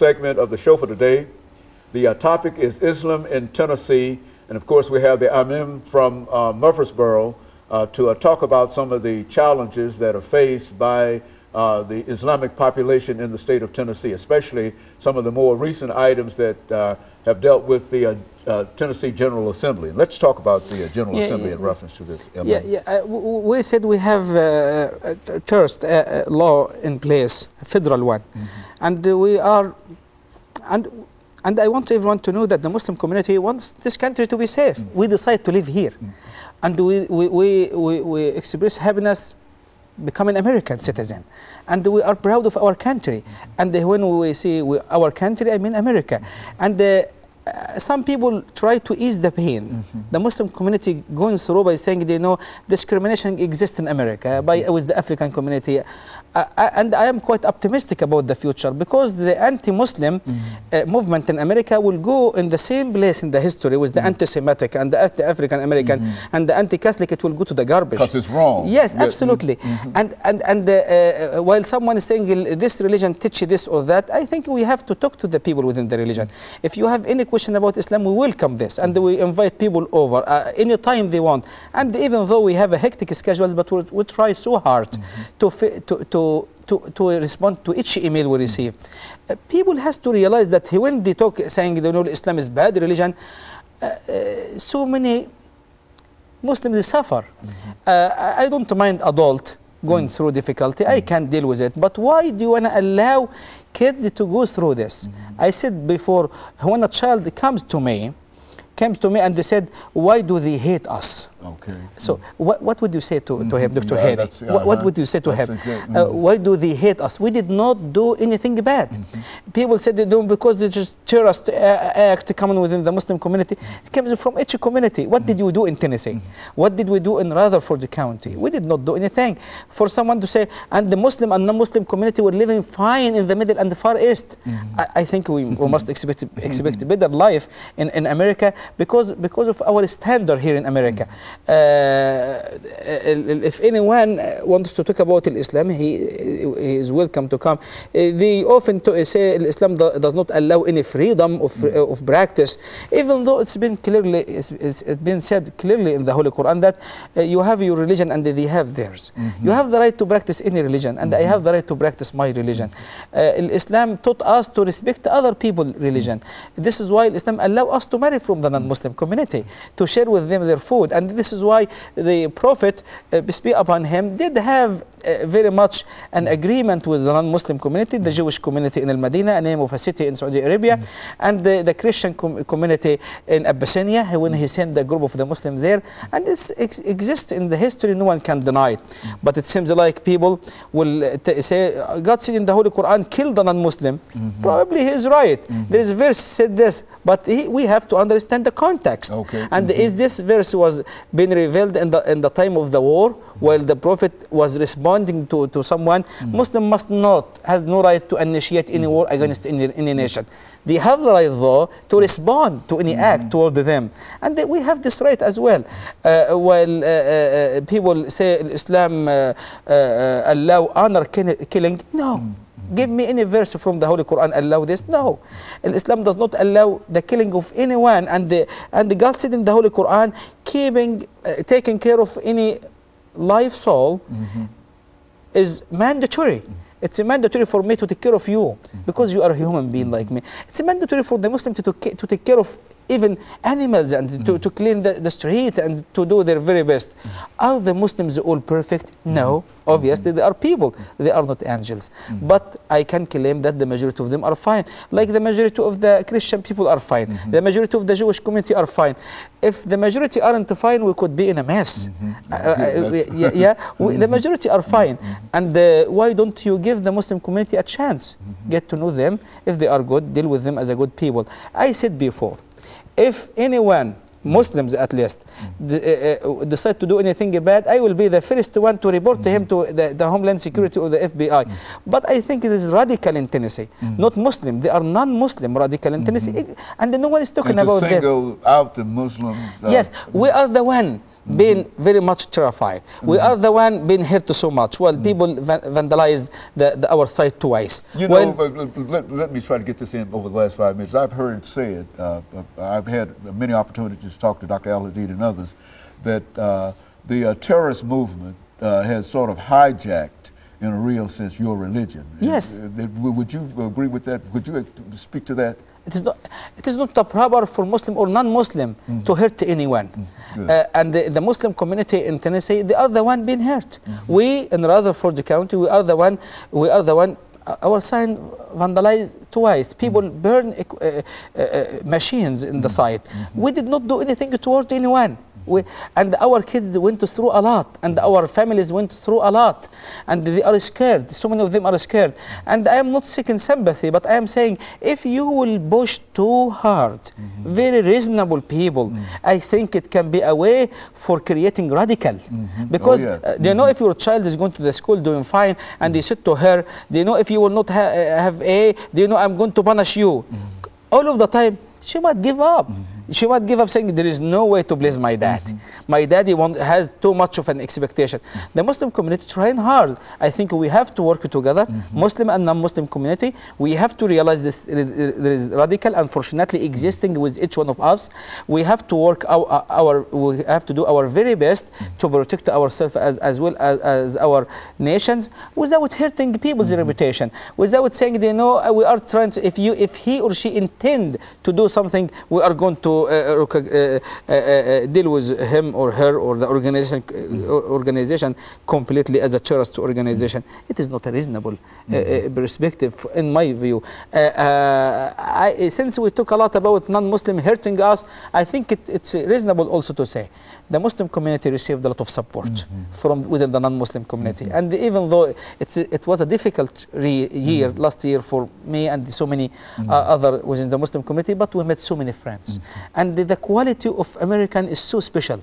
segment of the show for today. The topic is Islam in Tennessee, and of course we have the Imam from Murfreesboro to talk about some of the challenges that are faced by the Islamic population in the state of Tennessee, especially some of the more recent items that have dealt with the Tennessee General Assembly. And let's talk about the General Assembly in reference to this. We said we have first law in place, a federal one, and we are, and I want everyone to know that the Muslim community wants this country to be safe. We decide to live here, and we express happiness becoming American citizen, and we are proud of our country. And when we say our country, I mean America. And some people try to ease the pain. The Muslim community going through by saying they know discrimination exists in America with the African community. And I am quite optimistic about the future, because the anti-Muslim movement in America will go in the same place in the history with the anti-Semitic and the African American and the anti-Catholic. It will go to the garbage. Because it's wrong. Yes, absolutely. And while someone is saying this religion teaches this or that, I think we have to talk to the people within the religion. If you have any question about Islam, we welcome this, and we invite people over any time they want. And even though we have a hectic schedule, but we try so hard to respond to each email we receive. People has to realize that when they talk saying they know Islam is bad religion, so many Muslims suffer. I don't mind adult going through difficulty. I can deal with it. But why do you want to allow kids to go through this? I said before, when a child comes to me and they said, why do they hate us? Okay. So what would you say to him, Dr. Hadi? What would you say to him? Why do they hate us? We did not do anything bad. People said they do because they just terrorist act coming within the Muslim community. It comes from each community. What did you do in Tennessee? What did we do in Rutherford County? We did not do anything. For someone to say, and the Muslim and non-Muslim community were living fine in the Middle and the Far East. I think we must expect better life in America because of our standard here in America. If anyone wants to talk about Islam, he is welcome to come. They often say Islam does not allow any freedom of practice, even though it's been said clearly in the Holy Quran that you have your religion and they have theirs. You have the right to practice any religion, and I have the right to practice my religion. Islam taught us to respect other people's religion. This is why Islam allows us to marry from the non-Muslim community, to share with them their food, and this is why the Prophet, peace be upon him, did have very much an agreement with the non-Muslim community, the Jewish community in Al-Madinah, a name of a city in Saudi Arabia, and the Christian community in Abyssinia, when he sent a group of the Muslims there. And this exists in the history, no one can deny it. But it seems like people will say, God said in the Holy Quran, kill the non-Muslim. Probably he is right. There is a verse said this, but we have to understand the context. And is this verse was being revealed in the time of the war, while the Prophet was responding to someone? Muslim has no right to initiate any war against any nation. They have the right, though, to respond to any act toward them, and we have this right as well. While people say Islam allow honor killing, no. Give me any verse from the Holy Quran allow this? No. And Islam does not allow the killing of anyone, and God said in the Holy Quran, taking care of any life soul is mandatory. It's mandatory for me to take care of you because you are a human being like me. It's mandatory for the Muslim to take care of even animals and to clean the street and to do their very best. Are the Muslims all perfect? No. Obviously, they are people. They are not angels. But I can claim that the majority of them are fine. Like the majority of the Christian people are fine. The majority of the Jewish community are fine. If the majority aren't fine, we could be in a mess. The majority are fine. And why don't you give the Muslim community a chance? Get to know them. If they are good, deal with them as a good people. I said before, if anyone, Muslims at least, decide to do anything bad, I will be the first one to report to him to the Homeland Security or the FBI. But I think it is radical in Tennessee, not Muslim. They are non-Muslim radical in Tennessee, and no one is talking about them. And to single out the Muslims. Yes, we are the one being very much terrified. We are the one being hurt so much. Well, people vandalized our site twice. You know, let me try to get this in over the last 5 minutes. I've heard it said, I've had many opportunities to talk to Dr. Al-Hadid and others, that the terrorist movement has sort of hijacked, in a real sense, your religion. Yes. Would you agree with that? Would you speak to that? It is not proper for Muslim or non-Muslim to hurt anyone. And the Muslim community in Tennessee, they are the one being hurt. We in Rutherford County, we are the one, our sign vandalized twice. People burn machines in the site. We did not do anything toward anyone. And our kids went through a lot, and our families went through a lot, and they are scared. So many of them are scared. And I am not seeking sympathy, but I am saying, if you will push too hard, very reasonable people, I think it can be a way for creating radical. Because do you know, if your child is going to the school doing fine, and they said to her, do you know, if you will not have A, do you know, I'm going to punish you. All of the time, she might give up. She might give up, saying there is no way to please my dad. My daddy has too much of an expectation. The Muslim community trying hard. I think we have to work together, Muslim and non-Muslim community. We have to realize this, there is radical, unfortunately, existing with each one of us. We have to work we have to do our very best to protect ourselves as well as our nations, without hurting people's reputation, without saying, you know, we are trying to, if he or she intend to do something, we are going to deal with him or her or the organization completely as a terrorist organization. It is not a reasonable perspective, in my view. Since we talk a lot about non-Muslim hurting us, I think it's reasonable also to say the Muslim community received a lot of support from within the non-Muslim community. And even though it was a difficult year last year for me and so many other within the Muslim community, but we met so many friends. And the quality of American is so special.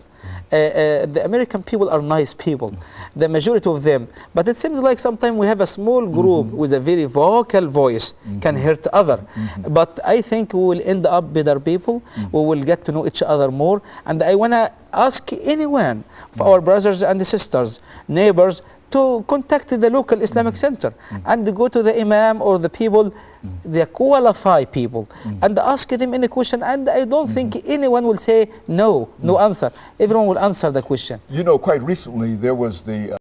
The American people are nice people, the majority of them. But it seems like sometimes we have a small group with a very vocal voice can hurt other. But I think we will end up better people. We will get to know each other more. And I want to ask anyone, for our brothers and sisters, neighbors, to contact the local Islamic center and go to the Imam or the people, the qualified people, and ask them any question. And I don't think anyone will say no answer. Everyone will answer the question. You know, quite recently there was the